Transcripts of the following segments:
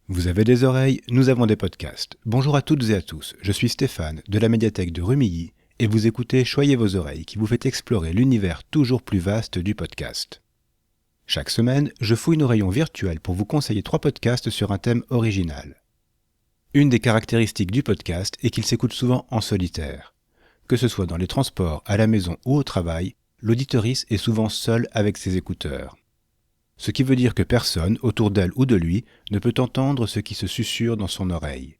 Vous avez des oreilles, nous avons des podcasts. Bonjour à toutes et à tous, je suis Stéphane de la médiathèque de Rumilly et vous écoutez Choyez vos oreilles qui vous fait explorer l'univers toujours plus vaste du podcast. Chaque semaine, je fouille nos rayons virtuels pour vous conseiller 3 podcasts sur un thème original. Une des caractéristiques du podcast est qu'il s'écoute souvent en solitaire. Que ce soit dans les transports, à la maison ou au travail, l'auditorice est souvent seul avec ses écouteurs. Ce qui veut dire que personne, autour d'elle ou de lui, ne peut entendre ce qui se susurre dans son oreille.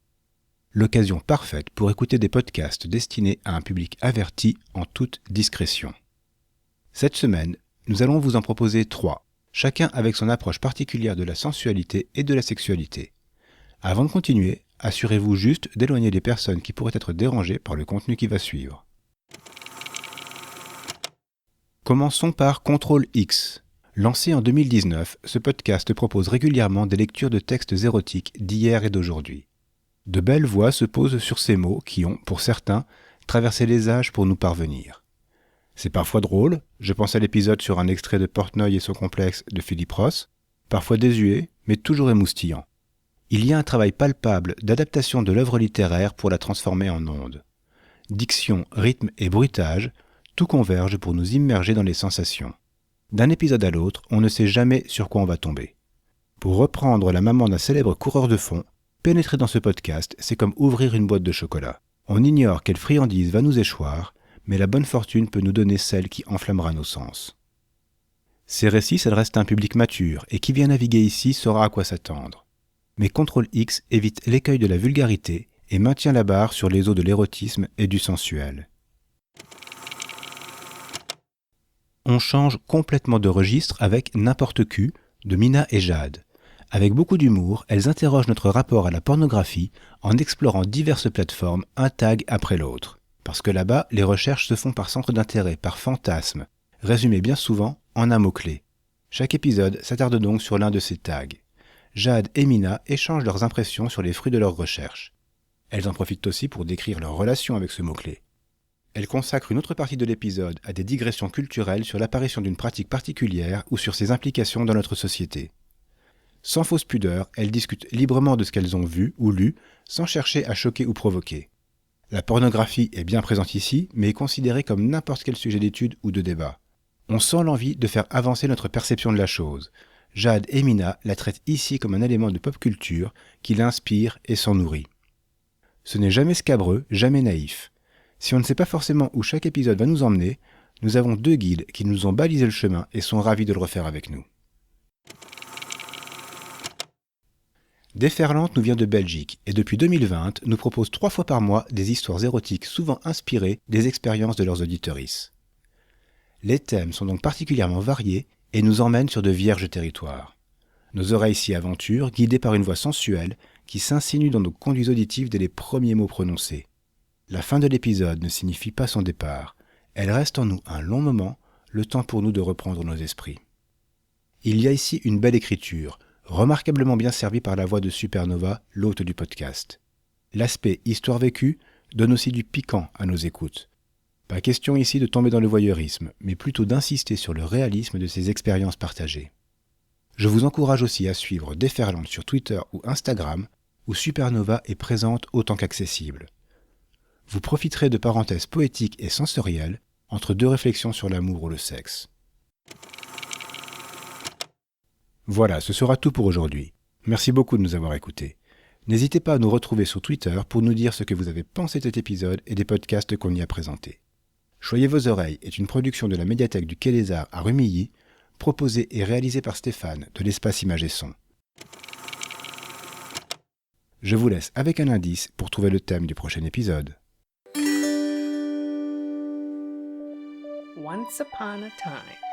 L'occasion parfaite pour écouter des podcasts destinés à un public averti en toute discrétion. Cette semaine, nous allons vous en proposer 3, chacun avec son approche particulière de la sensualité et de la sexualité. Avant de continuer, assurez-vous juste d'éloigner les personnes qui pourraient être dérangées par le contenu qui va suivre. Commençons par Contrôle X. Lancé en 2019, ce podcast propose régulièrement des lectures de textes érotiques d'hier et d'aujourd'hui. De belles voix se posent sur ces mots qui ont, pour certains, traversé les âges pour nous parvenir. C'est parfois drôle, je pense à l'épisode sur un extrait de Portnoy et son complexe de Philippe Ross, parfois désuet, mais toujours émoustillant. Il y a un travail palpable d'adaptation de l'œuvre littéraire pour la transformer en ondes. Diction, rythme et bruitage, tout converge pour nous immerger dans les sensations. D'un épisode à l'autre, on ne sait jamais sur quoi on va tomber. Pour reprendre la maman d'un célèbre coureur de fond, pénétrer dans ce podcast, c'est comme ouvrir une boîte de chocolat. On ignore quelle friandise va nous échoir, mais la bonne fortune peut nous donner celle qui enflammera nos sens. Ces récits s'adressent à un public mature, et qui vient naviguer ici saura à quoi s'attendre. Mais Contrôle X évite l'écueil de la vulgarité et maintient la barre sur les eaux de l'érotisme et du sensuel. On change complètement de registre avec N'importe Q de Mina et Jade. Avec beaucoup d'humour, elles interrogent notre rapport à la pornographie en explorant diverses plateformes, un tag après l'autre. Parce que là-bas, les recherches se font par centre d'intérêt, par fantasme, résumés bien souvent en un mot-clé. Chaque épisode s'attarde donc sur l'un de ces tags. Jade et Mina échangent leurs impressions sur les fruits de leurs recherches. Elles en profitent aussi pour décrire leur relation avec ce mot-clé. Elle consacre une autre partie de l'épisode à des digressions culturelles sur l'apparition d'une pratique particulière ou sur ses implications dans notre société. Sans fausse pudeur, elles discutent librement de ce qu'elles ont vu ou lu, sans chercher à choquer ou provoquer. La pornographie est bien présente ici, mais est considérée comme n'importe quel sujet d'étude ou de débat. On sent l'envie de faire avancer notre perception de la chose. Jade et Mina la traitent ici comme un élément de pop culture qui l'inspire et s'en nourrit. Ce n'est jamais scabreux, jamais naïf. Si on ne sait pas forcément où chaque épisode va nous emmener, nous avons 2 guides qui nous ont balisé le chemin et sont ravis de le refaire avec nous. Déferlante nous vient de Belgique et depuis 2020 nous propose 3 fois par mois des histoires érotiques souvent inspirées des expériences de leurs auditorices. Les thèmes sont donc particulièrement variés et nous emmènent sur de vierges territoires. Nos oreilles s'y aventurent, guidées par une voix sensuelle qui s'insinue dans nos conduits auditifs dès les premiers mots prononcés. La fin de l'épisode ne signifie pas son départ. Elle reste en nous un long moment, le temps pour nous de reprendre nos esprits. Il y a ici une belle écriture, remarquablement bien servie par la voix de Supernova, l'hôte du podcast. L'aspect histoire vécue donne aussi du piquant à nos écoutes. Pas question ici de tomber dans le voyeurisme, mais plutôt d'insister sur le réalisme de ces expériences partagées. Je vous encourage aussi à suivre Déferlante sur Twitter ou Instagram, où Supernova est présente autant qu'accessible. Vous profiterez de parenthèses poétiques et sensorielles entre 2 réflexions sur l'amour ou le sexe. Voilà, ce sera tout pour aujourd'hui. Merci beaucoup de nous avoir écoutés. N'hésitez pas à nous retrouver sur Twitter pour nous dire ce que vous avez pensé de cet épisode et des podcasts qu'on y a présentés. Choyez vos oreilles est une production de la médiathèque du Quai des Arts à Rumilly, proposée et réalisée par Stéphane de l'Espace Images et Son. Je vous laisse avec un indice pour trouver le thème du prochain épisode. Once upon a time.